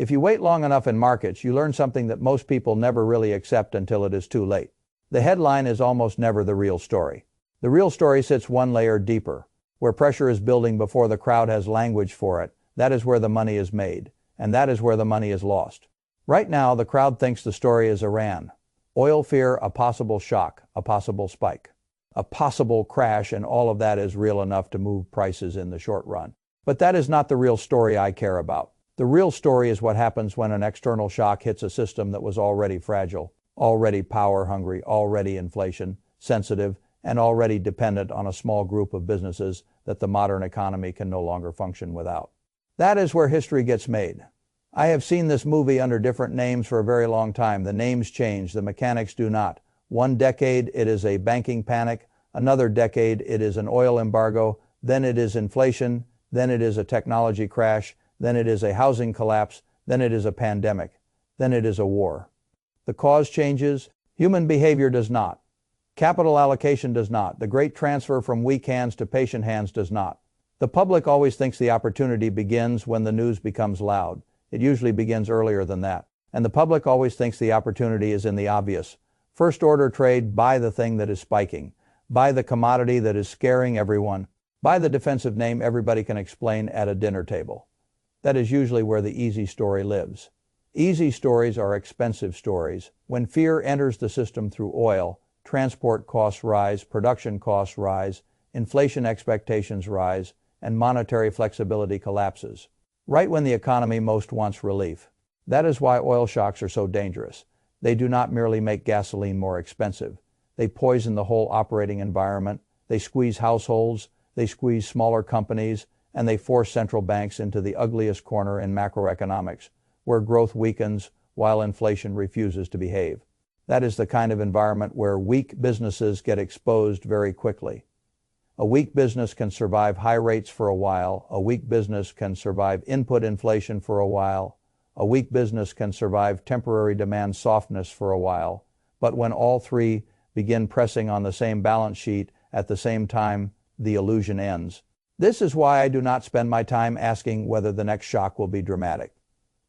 If you wait long enough in markets, you learn something that most people never really accept until it is too late. The headline is almost never the real story. The real story sits one layer deeper. Where pressure is building before the crowd has language for it, that is where the money is made, and that is where the money is lost. Right now, the crowd thinks the story is Iran. Oil fear, a possible shock, a possible spike, a possible crash, and all of that is real enough to move prices in the short run. But that is not the real story I care about. The real story is what happens when an external shock hits a system that was already fragile, already power hungry, already inflation sensitive, and already dependent on a small group of businesses that the modern economy can no longer function without. That is where history gets made. I have seen this movie under different names for a very long time. The names change, the mechanics do not. One decade it is a banking panic, another decade it is an oil embargo, then it is inflation, then it is a technology crash, then it is a housing collapse, then it is a pandemic, then it is a war. The cause changes, human behavior does not. Capital allocation does not. The great transfer from weak hands to patient hands does not. The public always thinks the opportunity begins when the news becomes loud. It usually begins earlier than that. And the public always thinks the opportunity is in the obvious. First order trade, buy the thing that is spiking. Buy the commodity that is scaring everyone. Buy the defensive name everybody can explain at a dinner table. That is usually where the easy story lives. Easy stories are expensive stories. When fear enters the system through oil, transport costs rise, production costs rise, inflation expectations rise, and monetary flexibility collapses. Right when the economy most wants relief. That is why oil shocks are so dangerous. They do not merely make gasoline more expensive. They poison the whole operating environment. They squeeze households. They squeeze smaller companies. And they force central banks into the ugliest corner in macroeconomics, where growth weakens while inflation refuses to behave. That is the kind of environment where weak businesses get exposed very quickly. A weak business can survive high rates for a while. A weak business can survive input inflation for a while. A weak business can survive temporary demand softness for a while. But when all three begin pressing on the same balance sheet at the same time, the illusion ends. This is why I do not spend my time asking whether the next shock will be dramatic.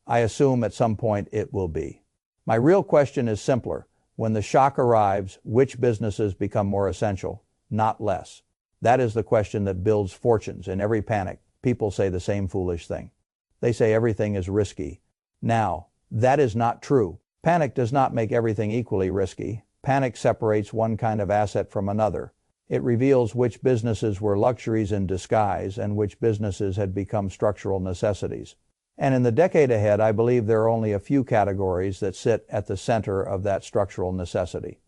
I assume at some point it will be. My real question is simpler. When the shock arrives, which businesses become more essential, not less? That is the question that builds fortunes. In every panic, people say the same foolish thing. They say everything is risky. Now, that is not true. Panic does not make everything equally risky. Panic separates one kind of asset from another. It reveals which businesses were luxuries in disguise and which businesses had become structural necessities. And in the decade ahead, I believe there are only a few categories that sit at the center of that structural necessity.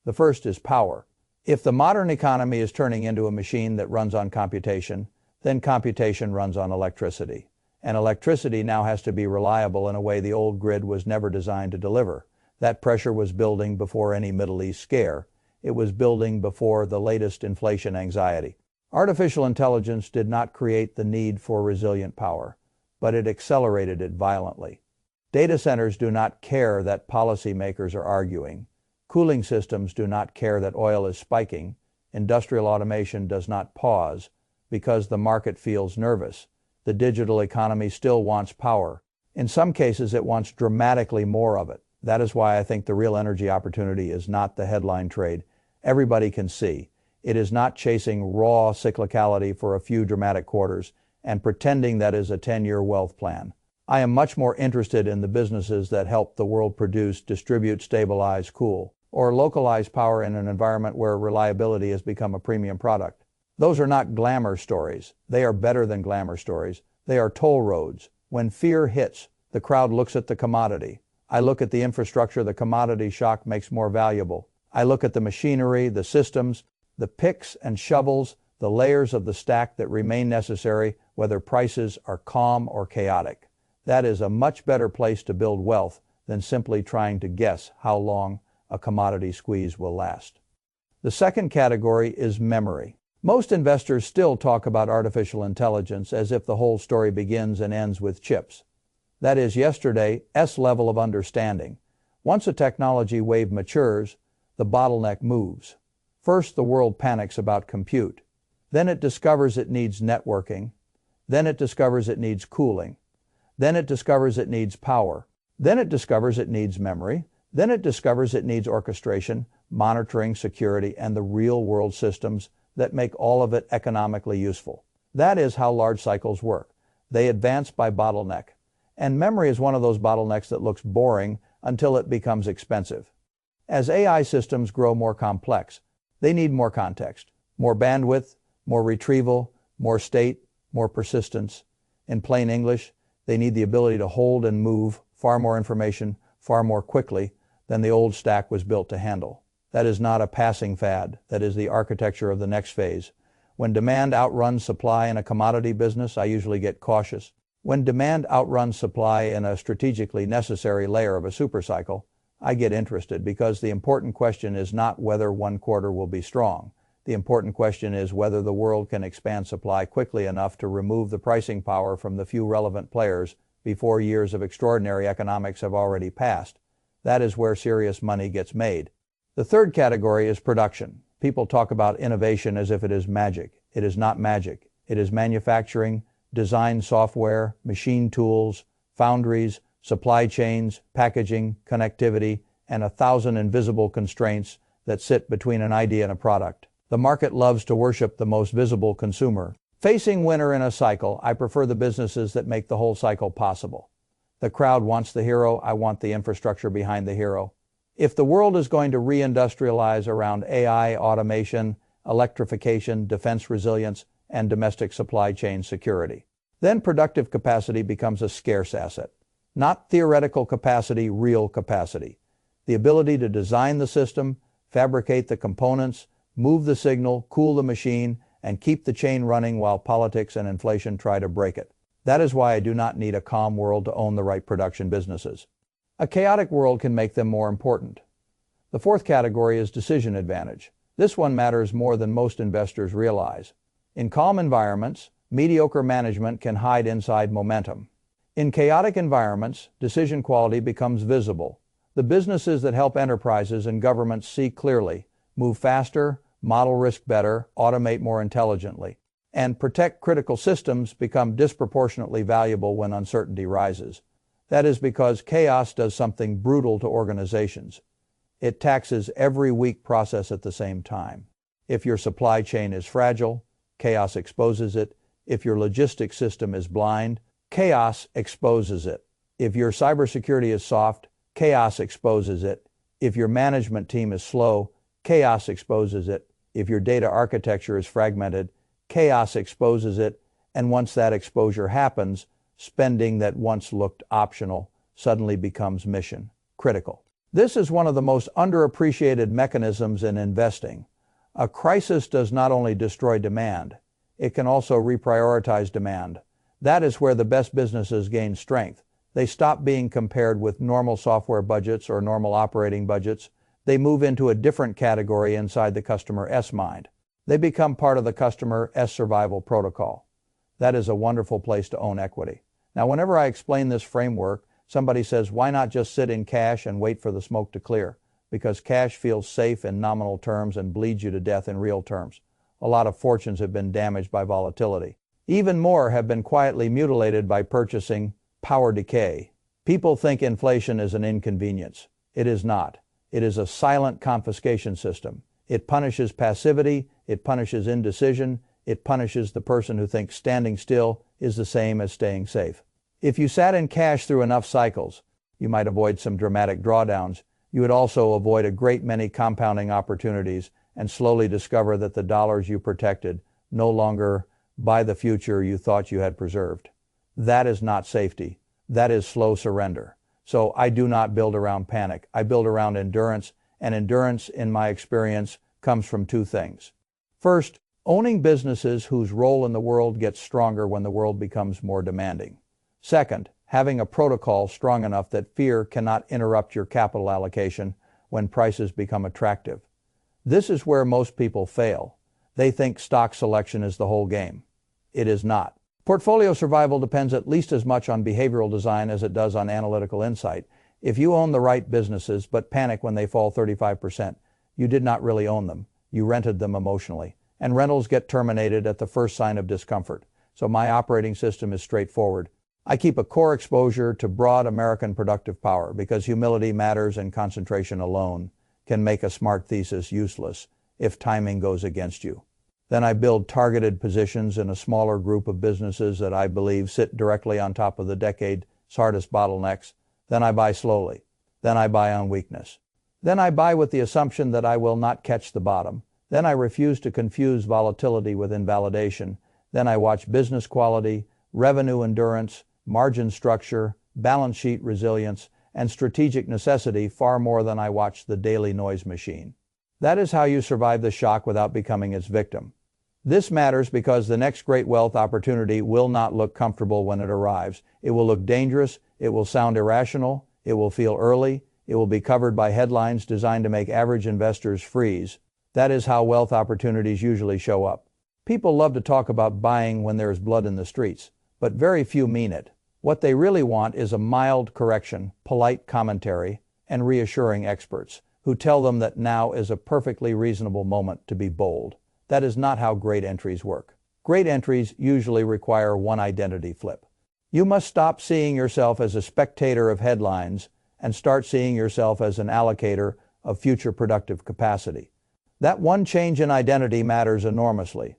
The first is power. If the modern economy is turning into a machine that runs on computation, then computation runs on electricity. And electricity now has to be reliable in a way the old grid was never designed to deliver. That pressure was building before any Middle East scare. It was building before the latest inflation anxiety. Artificial intelligence did not create the need for resilient power, but it accelerated it violently. Data centers do not care that policymakers are arguing. Cooling systems do not care that oil is spiking. Industrial automation does not pause because the market feels nervous. The digital economy still wants power. In some cases, it wants dramatically more of it. That is why I think the real energy opportunity is not the headline trade. Everybody can see. It is not chasing raw cyclicality for a few dramatic quarters and pretending that is a 10-year wealth plan. I am much more interested in the businesses that help the world produce, distribute, stabilize, cool, or localize power in an environment where reliability has become a premium product. Those are not glamour stories. They are better than glamour stories. They are toll roads. When fear hits, the crowd looks at the commodity. I look at the infrastructure the commodity shock makes more valuable. I look at the machinery, the systems, the picks and shovels, the layers of the stack that remain necessary whether prices are calm or chaotic. That is a much better place to build wealth than simply trying to guess how long a commodity squeeze will last. The second category is memory. Most investors still talk about artificial intelligence as if the whole story begins and ends with chips. That is yesterday's level of understanding. Once a technology wave matures, the bottleneck moves. First, the world panics about compute. Then it discovers it needs networking. Then it discovers it needs cooling. Then it discovers it needs power. Then it discovers it needs memory. Then it discovers it needs orchestration, monitoring, security, and the real-world systems that make all of it economically useful. That is how large cycles work. They advance by bottleneck. And memory is one of those bottlenecks that looks boring until it becomes expensive. As AI systems grow more complex, they need more context, more bandwidth, more retrieval, more state, more persistence. In plain English, they need the ability to hold and move far more information far more quickly than the old stack was built to handle. That is not a passing fad. That is the architecture of the next phase. When demand outruns supply in a commodity business, I usually get cautious. When demand outruns supply in a strategically necessary layer of a supercycle, I get interested because the important question is not whether one quarter will be strong. The important question is whether the world can expand supply quickly enough to remove the pricing power from the few relevant players before years of extraordinary economics have already passed. That is where serious money gets made. The third category is production. People talk about innovation as if it is magic. It is not magic. It is manufacturing, design software, machine tools, foundries, supply chains, packaging, connectivity, and 1,000 invisible constraints that sit between an idea and a product. The market loves to worship the most visible consumer. Facing winner in a cycle, I prefer the businesses that make the whole cycle possible. The crowd wants the hero, I want the infrastructure behind the hero. If the world is going to reindustrialize around AI, automation, electrification, defense resilience, and domestic supply chain security, then productive capacity becomes a scarce asset. Not theoretical capacity, real capacity. The ability to design the system, fabricate the components, move the signal, cool the machine, and keep the chain running while politics and inflation try to break it. That is why I do not need a calm world to own the right production businesses. A chaotic world can make them more important. The fourth category is decision advantage. This one matters more than most investors realize. In calm environments, mediocre management can hide inside momentum. In chaotic environments, decision quality becomes visible. The businesses that help enterprises and governments see clearly, move faster, model risk better, automate more intelligently, and protect critical systems become disproportionately valuable when uncertainty rises. That is because chaos does something brutal to organizations. It taxes every weak process at the same time. If your supply chain is fragile, chaos exposes it. If your logistics system is blind, chaos exposes it. If your cybersecurity is soft, chaos exposes it. If your management team is slow, chaos exposes it. If your data architecture is fragmented, chaos exposes it. And once that exposure happens, spending that once looked optional suddenly becomes mission critical. This is one of the most underappreciated mechanisms in investing. A crisis does not only destroy demand, it can also reprioritize demand. That is where the best businesses gain strength. They stop being compared with normal software budgets or normal operating budgets. They move into a different category inside the customer S mind. They become part of the customer S survival protocol. That is a wonderful place to own equity. Now, whenever I explain this framework, somebody says, why not just sit in cash and wait for the smoke to clear? Because cash feels safe in nominal terms and bleeds you to death in real terms. A lot of fortunes have been damaged by volatility. Even more have been quietly mutilated by purchasing power decay. People think inflation is an inconvenience. It is not. It is a silent confiscation system. It punishes passivity, it punishes indecision, it punishes the person who thinks standing still is the same as staying safe. If you sat in cash through enough cycles, you might avoid some dramatic drawdowns. You would also avoid a great many compounding opportunities and slowly discover that the dollars you protected no longer buy the future you thought you had preserved. That is not safety. That is slow surrender. So I do not build around panic. I build around endurance, and endurance, in my experience, comes from two things. First, owning businesses whose role in the world gets stronger when the world becomes more demanding. Second, having a protocol strong enough that fear cannot interrupt your capital allocation when prices become attractive. This is where most people fail. They think stock selection is the whole game. It is not. Portfolio survival depends at least as much on behavioral design as it does on analytical insight. If you own the right businesses but panic when they fall 35%, you did not really own them. You rented them emotionally. And rentals get terminated at the first sign of discomfort. So my operating system is straightforward. I keep a core exposure to broad American productive power because humility matters and concentration alone can make a smart thesis useless if timing goes against you. Then I build targeted positions in a smaller group of businesses that I believe sit directly on top of the decade's hardest bottlenecks. Then I buy slowly. Then I buy on weakness. Then I buy with the assumption that I will not catch the bottom. Then I refuse to confuse volatility with invalidation. Then I watch business quality, revenue endurance, margin structure, balance sheet resilience, and strategic necessity far more than I watch the daily noise machine. That is how you survive the shock without becoming its victim. This matters because the next great wealth opportunity will not look comfortable when it arrives. It will look dangerous, it will sound irrational, it will feel early, it will be covered by headlines designed to make average investors freeze. That is how wealth opportunities usually show up. People love to talk about buying when there is blood in the streets, but very few mean it. What they really want is a mild correction, polite commentary, and reassuring experts who tell them that now is a perfectly reasonable moment to be bold. That is not how great entries work. Great entries usually require one identity flip. You must stop seeing yourself as a spectator of headlines and start seeing yourself as an allocator of future productive capacity. That one change in identity matters enormously.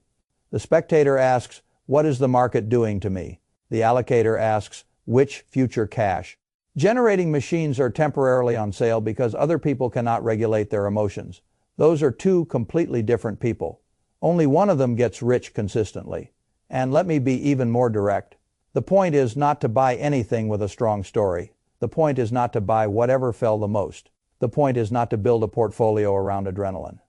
The spectator asks, "What is the market doing to me?" The allocator asks, "Which future cash?" Generating machines are temporarily on sale because other people cannot regulate their emotions. Those are two completely different people. Only one of them gets rich consistently. And let me be even more direct. The point is not to buy anything with a strong story. The point is not to buy whatever fell the most. The point is not to build a portfolio around adrenaline.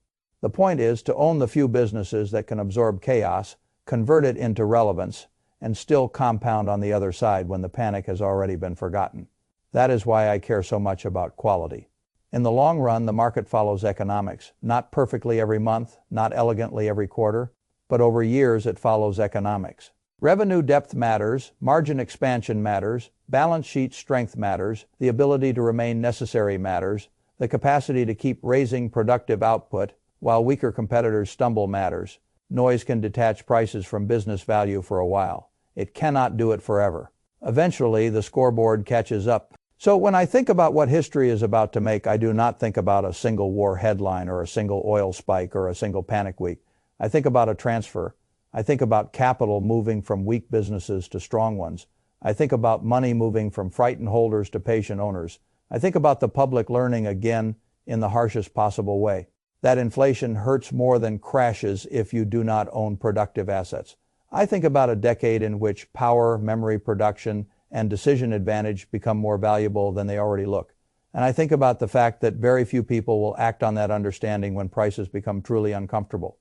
The point is to own the few businesses that can absorb chaos, convert it into relevance, and still compound on the other side when the panic has already been forgotten. That is why I care so much about quality. In the long run, the market follows economics, not perfectly every month, not elegantly every quarter, but over years it follows economics. Revenue depth matters, margin expansion matters, balance sheet strength matters, the ability to remain necessary matters, the capacity to keep raising productive output while weaker competitors stumble matters. Noise can detach prices from business value for a while. It cannot do it forever. Eventually, the scoreboard catches up. So when I think about what history is about to make, I do not think about a single war headline or a single oil spike or a single panic week. I think about a transfer. I think about capital moving from weak businesses to strong ones. I think about money moving from frightened holders to patient owners. I think about the public learning again in the harshest possible way. That inflation hurts more than crashes if you do not own productive assets. I think about a decade in which power, memory production, and decision advantage become more valuable than they already look. And I think about the fact that very few people will act on that understanding when prices become truly uncomfortable.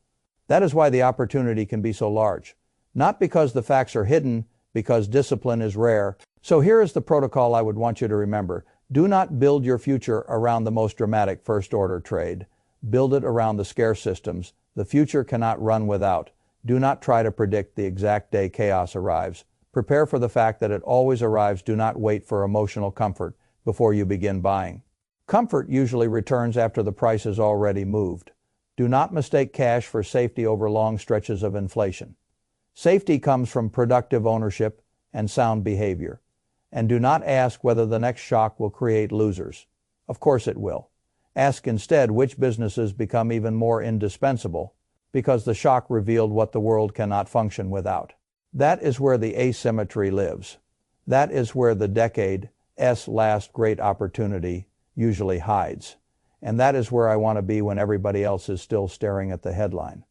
That is why the opportunity can be so large. Not because the facts are hidden, because discipline is rare. So here is the protocol I would want you to remember. Do not build your future around the most dramatic first-order trade. Build it around the scarce systems. The future cannot run without. Do not try to predict the exact day chaos arrives. Prepare for the fact that it always arrives. Do not wait for emotional comfort before you begin buying. Comfort usually returns after the price has already moved. Do not mistake cash for safety over long stretches of inflation. Safety comes from productive ownership and sound behavior. And do not ask whether the next shock will create losers. Of course it will. Ask instead which businesses become even more indispensable because the shock revealed what the world cannot function without. That is where the asymmetry lives. That is where the decade's last great opportunity usually hides. And that is where I want to be when everybody else is still staring at the headline.